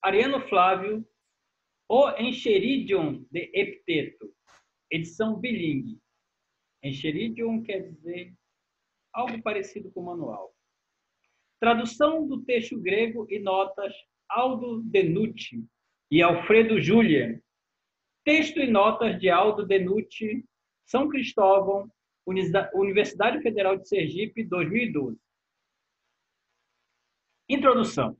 Ariano Flávio, O Enchiridion de Epiteto, edição bilingue. Enchiridion quer dizer algo parecido com o manual. Tradução do texto grego e notas Aldo Denucci e Alfredo Julian. Texto e notas de Aldo Denucci, São Cristóvão, Universidade Federal de Sergipe, 2012. Introdução.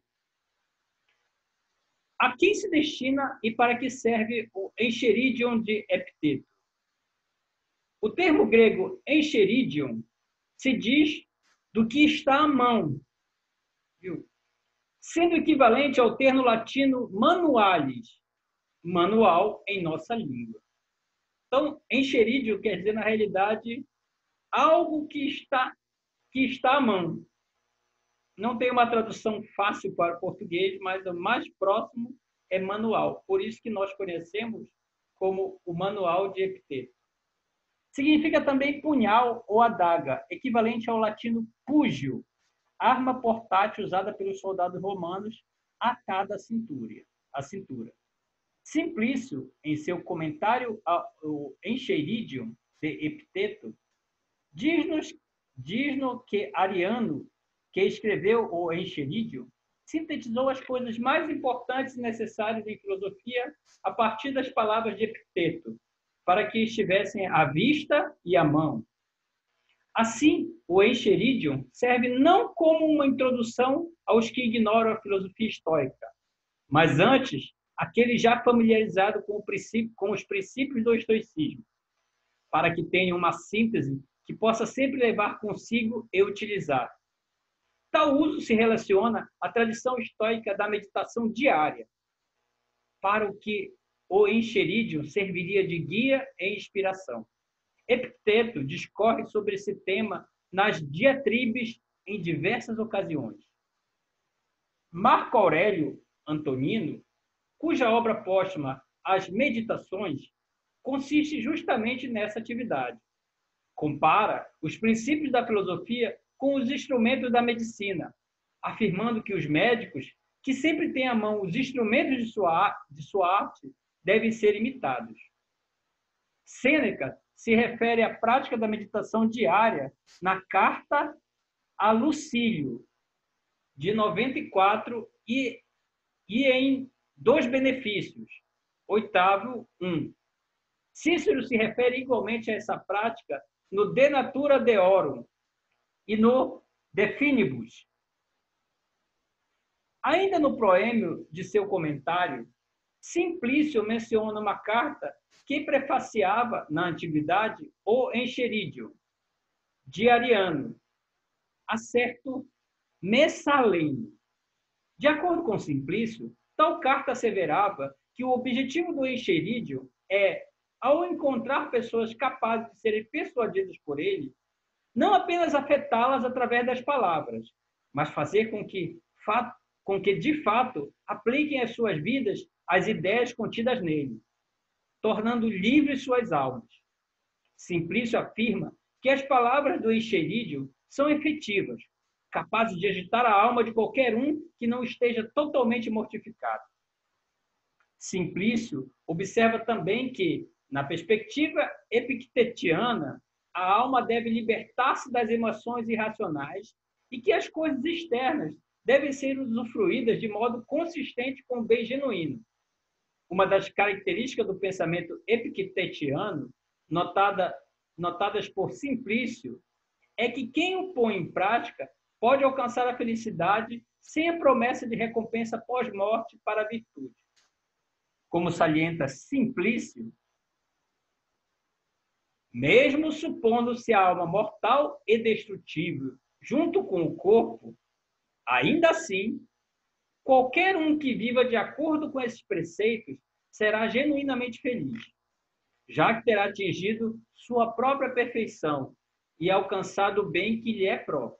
A quem se destina e para que serve o Enchiridion de Epiteto? O termo grego Enchiridion se diz do que está à mão, viu? Sendo equivalente ao termo latino manualis, manual em nossa língua. Então, encheridio quer dizer, na realidade, algo que está à mão. Não tem uma tradução fácil para o português, mas o mais próximo é manual. Por isso que nós conhecemos como o manual de Epiteto. Significa também punhal ou adaga, equivalente ao latino pugio, arma portátil usada pelos soldados romanos a cada cintura. Simplício, em seu comentário ao Enchiridion de Epiteto, diz-nos que Ariano, que escreveu o Enchiridion, sintetizou as coisas mais importantes e necessárias em filosofia a partir das palavras de Epiteto, para que estivessem à vista e à mão. Assim, o Enchiridion serve não como uma introdução aos que ignoram a filosofia estoica, mas antes, aqueles já familiarizados com os princípios do estoicismo, para que tenham uma síntese que possa sempre levar consigo e utilizar. Tal uso se relaciona à tradição estoica da meditação diária, para o que o Enchiridion serviria de guia e inspiração. Epiteto discorre sobre esse tema nas diatribes em diversas ocasiões. Marco Aurélio Antonino, cuja obra póstuma As Meditações consiste justamente nessa atividade. Compara os princípios da filosofia com os instrumentos da medicina, afirmando que os médicos, que sempre têm à mão os instrumentos de sua arte, devem ser imitados. Sêneca se refere à prática da meditação diária na Carta a Lucílio, de 94, e em Dos Benefícios, 8º, 1. Cícero se refere igualmente a essa prática no De Natura Deorum e no De Finibus. Ainda no proêmio de seu comentário, Simplício menciona uma carta que prefaciava, na antiguidade, o Enchiridion, de Ariano, a certo Messaleno. De acordo com Simplício, tal carta asseverava que o objetivo do Enchiridion é, ao encontrar pessoas capazes de serem persuadidas por ele, não apenas afetá-las através das palavras, mas fazer com que, de fato, apliquem às suas vidas as ideias contidas nele, tornando livres suas almas. Simplício afirma que as palavras do Enchiridion são efetivas, capazes de agitar a alma de qualquer um que não esteja totalmente mortificado. Simplício observa também que, na perspectiva epictetiana, a alma deve libertar-se das emoções irracionais e que as coisas externas devem ser usufruídas de modo consistente com o bem genuíno. Uma das características do pensamento epictetiano, notadas por Simplício, é que quem o põe em prática pode alcançar a felicidade sem a promessa de recompensa pós-morte para a virtude. Como salienta Simplício, mesmo supondo-se a alma mortal e destrutível junto com o corpo, ainda assim, qualquer um que viva de acordo com esses preceitos será genuinamente feliz, já que terá atingido sua própria perfeição e alcançado o bem que lhe é próprio.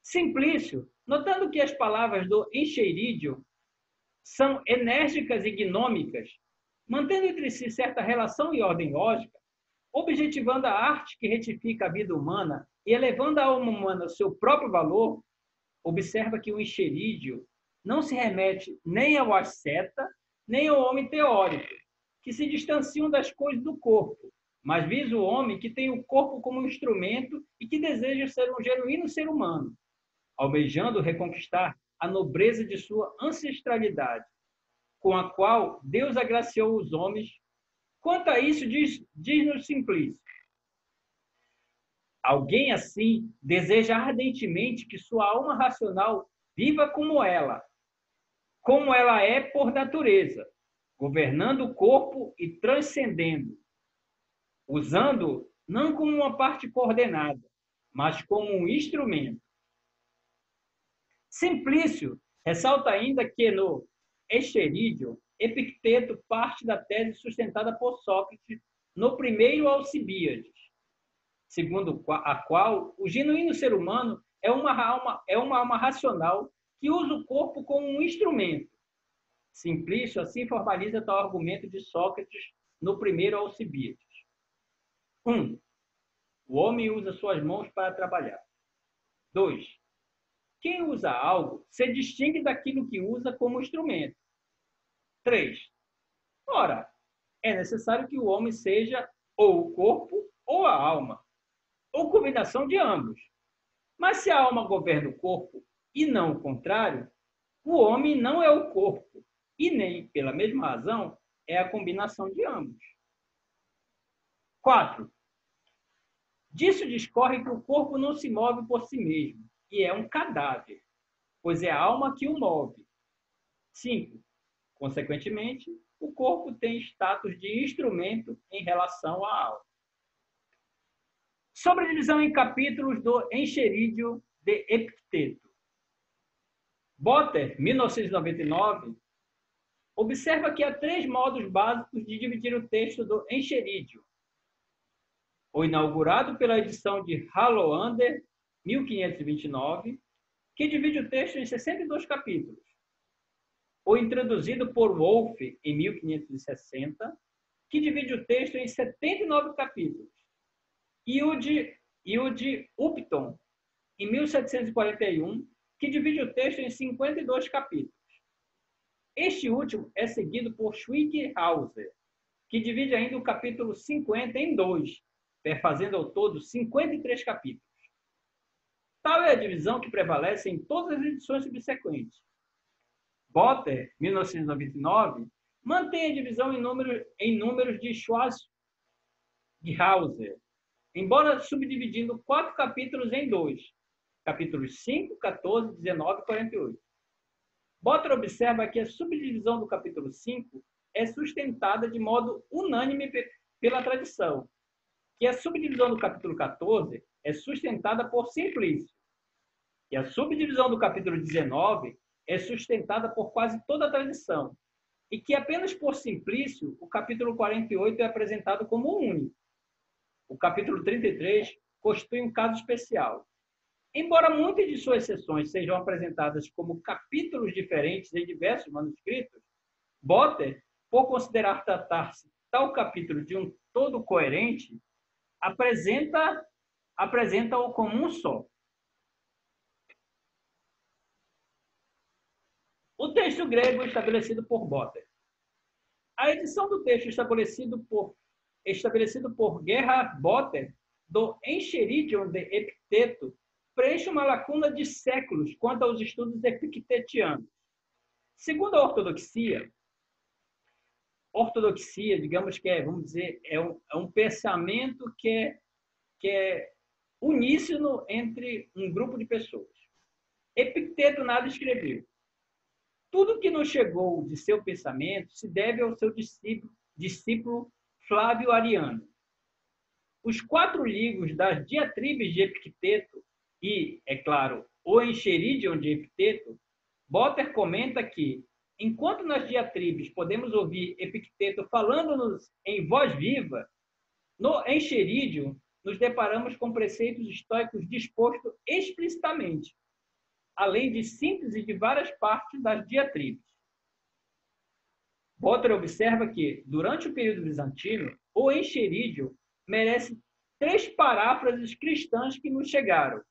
Simplício, notando que as palavras do Enchiridion são enérgicas e gnômicas, mantendo entre si certa relação e ordem lógica, objetivando a arte que retifica a vida humana e elevando a alma humana ao seu próprio valor, observa que o Enchiridion não se remete nem ao asceta, nem ao homem teórico, que se distanciam das coisas do corpo, mas visa o homem que tem o corpo como instrumento e que deseja ser um genuíno ser humano, almejando reconquistar a nobreza de sua ancestralidade, com a qual Deus agraciou os homens. Quanto a isso, diz-nos Simplício: alguém assim deseja ardentemente que sua alma racional viva como ela é por natureza, governando o corpo e transcendendo, usando não como uma parte coordenada, mas como um instrumento. Simplício ressalta ainda que no Echerídio, Epicteto parte da tese sustentada por Sócrates no primeiro Alcibíades, segundo a qual o genuíno ser humano é uma alma racional que usa o corpo como um instrumento. Simplício assim formaliza tal argumento de Sócrates no primeiro Alcibíades. 1. O homem usa suas mãos para trabalhar. 2. Quem usa algo se distingue daquilo que usa como instrumento. 3. Ora, é necessário que o homem seja ou o corpo ou a alma, ou combinação de ambos. Mas se a alma governa o corpo e não o contrário, o homem não é o corpo e nem, pela mesma razão, é a combinação de ambos. 4. Disso discorre que o corpo não se move por si mesmo, e é um cadáver, pois é a alma que o move. 5. Consequentemente, o corpo tem status de instrumento em relação à alma. Sobre a divisão em capítulos do Encherídio de Epicteto. Botter, 1999, observa que há 3 modos básicos de dividir o texto do Encherídio. O inaugurado pela edição de Haloander, 1529, que divide o texto em 62 capítulos. O introduzido por Wolff, em 1560, que divide o texto em 79 capítulos. E o de Upton, em 1741, que divide o texto em 52 capítulos. Este último é seguido por Schweighauser, que divide ainda o capítulo 50 em 2, perfazendo ao todo 53 capítulos. Tal é a divisão que prevalece em todas as edições subsequentes. Botter, 1999, mantém a divisão em números de Schweighauser, embora subdividindo 4 capítulos em 2, capítulos 5, 14, 19 e 48. Botter observa que a subdivisão do capítulo 5 é sustentada de modo unânime pela tradição, que a subdivisão do capítulo 14 é sustentada por Simplício, e a subdivisão do capítulo 19 é sustentada por quase toda a tradição, e que apenas por Simplício o capítulo 48 é apresentado como único. O capítulo 33 constitui um caso especial. Embora muitas de suas seções sejam apresentadas como capítulos diferentes em diversos manuscritos, Botter, por considerar tratar-se tal capítulo de um todo coerente, apresenta-o como um só. O texto grego estabelecido por Botter. A edição do texto estabelecido por Gerhard Botter, do Encheiridion de Epicteto, preenche uma lacuna de séculos quanto aos estudos epictetianos. Segundo a ortodoxia, digamos que vamos dizer, é um pensamento que é uníssono entre um grupo de pessoas. Epicteto nada escreveu. Tudo que nos chegou de seu pensamento se deve ao seu discípulo Flávio Ariano. Os 4 livros das diatribes de Epicteto e, é claro, o Encheiridion de Epicteto, Botter comenta que, enquanto nas diatribes podemos ouvir Epicteto falando-nos em voz viva, no Encheiridion nos deparamos com preceitos estoicos dispostos explicitamente, além de síntese de várias partes das diatribes. Botter observa que, durante o período bizantino, o Encheiridion merece 3 paráfrases cristãs que nos chegaram.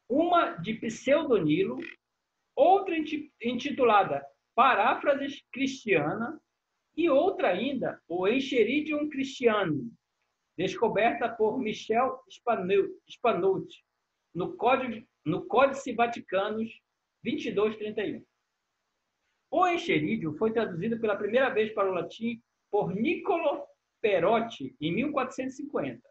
Uma de Pseudonilo, outra intitulada Paráfrases Cristiana e outra ainda, o Enchiridium Christianum, descoberta por Michel Spanout, no Códice Vaticanus 2231. O Enchiridium foi traduzido pela primeira vez para o latim por Niccolo Perotti em 1450.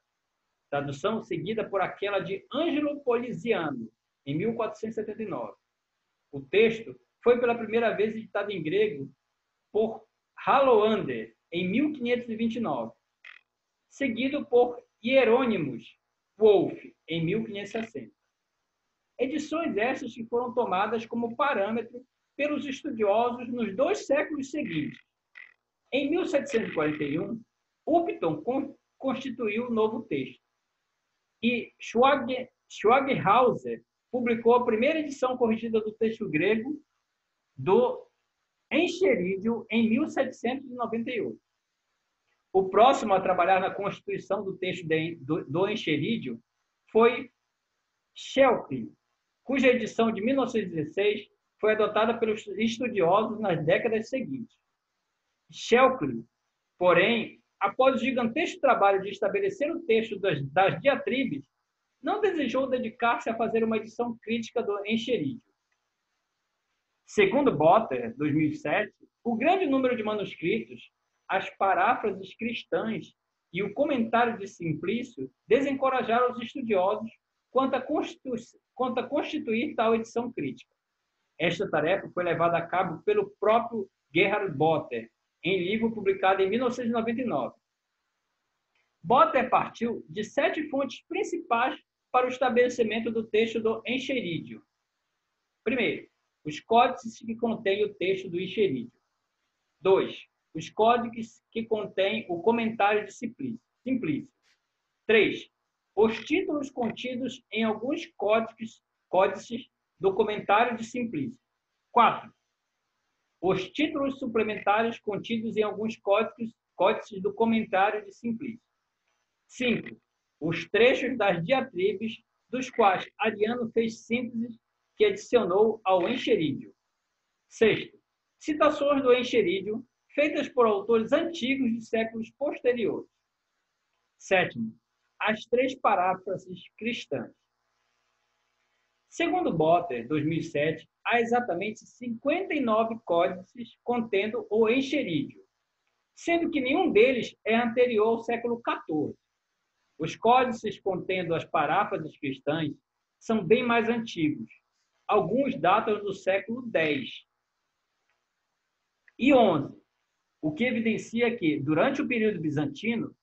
Tradução seguida por aquela de Angelo Poliziano em 1479. O texto foi pela primeira vez editado em grego por Haloander em 1529, seguido por Hieronymus Wolff em 1560. Edições essas que foram tomadas como parâmetro pelos estudiosos nos 2 séculos seguintes. Em 1741, Upton constituiu o novo texto e Schweighauser publicou a primeira edição corrigida do texto grego do Enchiridium em 1798. O próximo a trabalhar na constituição do texto do Enchiridium foi Shkeley, cuja edição de 1916 foi adotada pelos estudiosos nas décadas seguintes. Shkeley, porém, após o gigantesco trabalho de estabelecer o texto das diatribes, não desejou dedicar-se a fazer uma edição crítica do Enchiridium. Segundo Botter, 2007, o grande número de manuscritos, as paráfrases cristãs e o comentário de Simplício desencorajaram os estudiosos quanto a constituir tal edição crítica. Esta tarefa foi levada a cabo pelo próprio Gerhard Botter, em livro publicado em 1999. Botter partiu de 7 fontes principais para o estabelecimento do texto do Enchiridium. Primeiro, os códices que contêm o texto do Enchiridium. 2. Os códices que contêm o comentário de Simplício. 3. Os títulos contidos em alguns códices do comentário de Simplício. 4. Os títulos suplementares contidos em alguns códices do comentário de Simplício. 5. Os trechos das diatribes, dos quais Ariano fez síntese que adicionou ao Enchiridium. 6. Citações do Enchiridium, feitas por autores antigos de séculos posteriores. 7. As 3 paráfrases cristãs. Segundo Botter, 2007, há exatamente 59 códices contendo o Enchiridium, sendo que nenhum deles é anterior ao século XIV. Os códices contendo as paráfrases cristãs são bem mais antigos. Alguns datam do século X e XI, o que evidencia que, durante o período bizantino,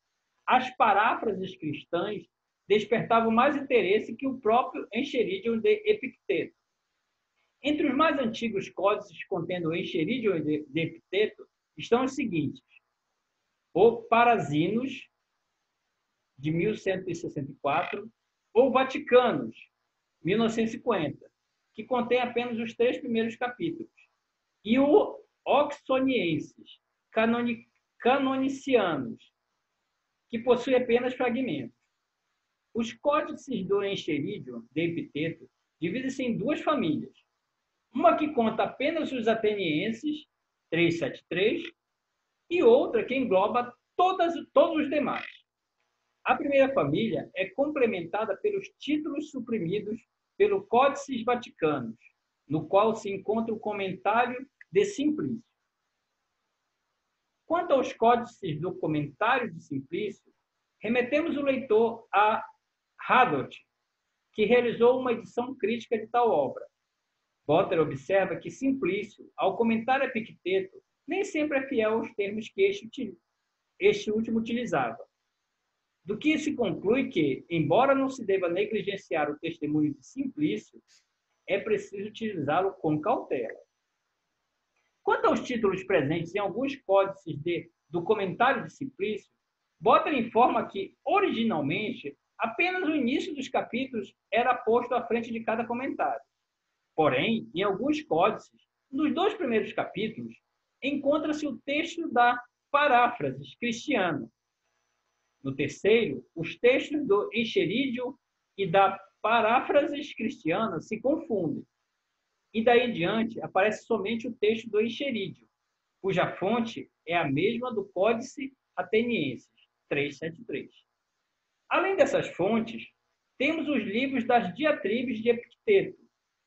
as paráfrases cristãs despertavam mais interesse que o próprio Enchiridium de Epicteto. Entre os mais antigos códices contendo o Enchiridium de Epicteto estão os seguintes: o Parasinos, de 1164, ou Vaticanos, 1950, que contém apenas os 3 primeiros capítulos, e o Oxonienses, Canonicianos, que possui apenas fragmentos. Os códices do Enchiridium de Epicteto dividem-se em 2 famílias. Uma que conta apenas os atenienses, 373, e outra que engloba todos os demais. A primeira família é complementada pelos títulos suprimidos pelo Códices Vaticanos, no qual se encontra o comentário de Simplício. Quanto aos códices do comentário de Simplício, remetemos o leitor a Hadot, que realizou uma edição crítica de tal obra. Botter observa que Simplício, ao comentar Epicteto, nem sempre é fiel aos termos que este último utilizava. Do que se conclui que, embora não se deva negligenciar o testemunho de Simplício, é preciso utilizá-lo com cautela. Quanto aos títulos presentes em alguns códices do comentário de Simplício, Botter informa que, originalmente, apenas o início dos capítulos era posto à frente de cada comentário. Porém, em alguns códices, nos 2 primeiros capítulos, encontra-se o texto da paráfrases cristiana. No terceiro, os textos do Enchiridium e da paráfrases cristiana se confundem. e daí em diante aparece somente o texto do Encherídio, cuja fonte é a mesma do Códice Atenienses 373. Além dessas fontes, temos os livros das diatribes de Epicteto,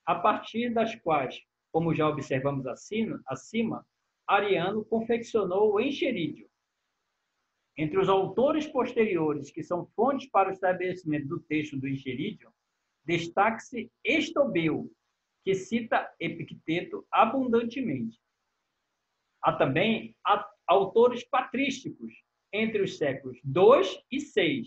a partir das quais, como já observamos acima, Ariano confeccionou o Encherídio. Entre os autores posteriores que são fontes para o estabelecimento do texto do Encherídio, destaque-se Estobeu, que cita Epicteto abundantemente. Há também autores patrísticos, entre os séculos II e VI,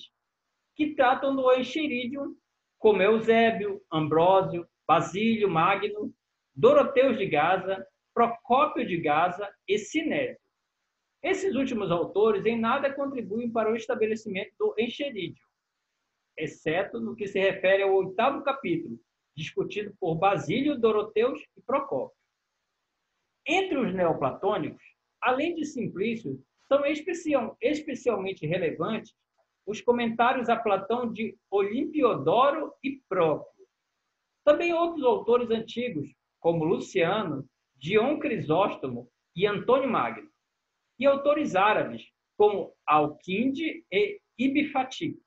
que tratam do Encherídio, como Eusébio, Ambrósio, Basílio Magno, Doroteus de Gaza, Procópio de Gaza e Sinésio. Esses últimos autores em nada contribuem para o estabelecimento do Encherídio, exceto no que se refere ao 8º capítulo, discutido por Basílio, Doroteus e Procópio. Entre os neoplatônicos, além de Simplício, são especialmente relevantes os comentários a Platão de Olimpiodoro e Próprio. Também outros autores antigos, como Luciano, Dion Crisóstomo e Antônio Magno, e autores árabes, como Al-Kindi e Ibn Fatik,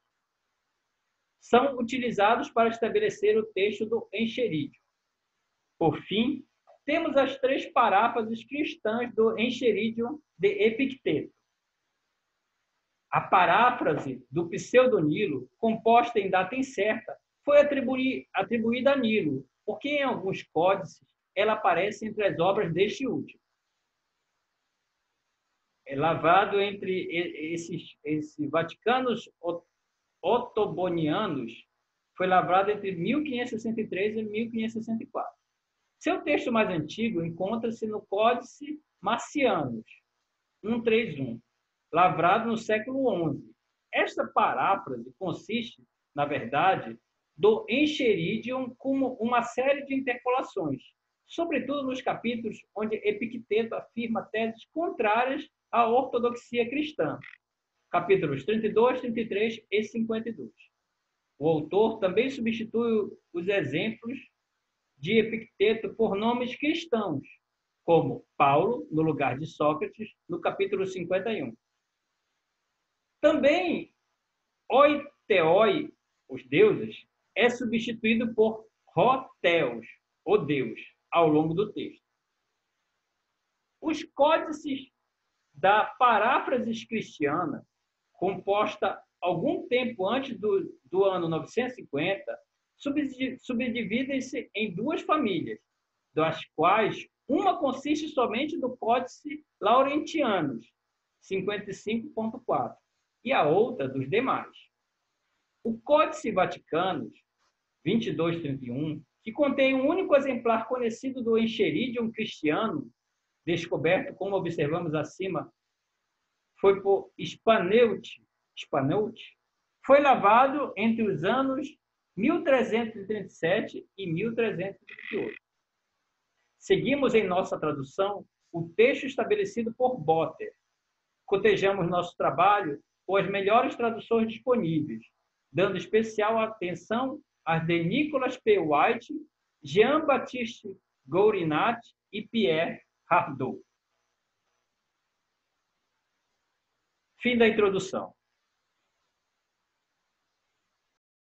são utilizados para estabelecer o texto do Encherídio. Por fim, temos as 3 paráfrases cristãs do Encherídio de Epicteto. A paráfrase do Pseudonilo, composta em data incerta, foi atribuída a Nilo, porque em alguns códices ela aparece entre as obras deste último. É lavrado entre esses vaticanos otobonianos, foi lavrado entre 1563 e 1564. Seu texto mais antigo encontra-se no Códice Marcianus, 131, lavrado no século XI. Esta paráfrase consiste, na verdade, do Encherídio como uma série de interpolações, sobretudo nos capítulos onde Epicteto afirma teses contrárias à ortodoxia cristã, capítulos 32, 33 e 52. O autor também substitui os exemplos de Epicteto por nomes cristãos, como Paulo, no lugar de Sócrates, no capítulo 51. Também oiteoi, os deuses, é substituído por Hotheos, o Deus, ao longo do texto. Os códices da paráfrase cristiana, composta algum tempo antes do ano 950, subdividem-se em 2 famílias, das quais uma consiste somente do Códice Laurentianus, 55.4, e a outra dos demais. O Códice Vaticanus, 2231, que contém um único exemplar conhecido do Encherídio cristiano, descoberto, como observamos acima, foi por Spaneute, foi lavado entre os anos 1337 e 1338. Seguimos em nossa tradução o texto estabelecido por Botter. Cotejamos nosso trabalho com as melhores traduções disponíveis, dando especial atenção às de Nicholas P. White, Jean-Baptiste Gourinat e Pierre Hardot. Fim da introdução.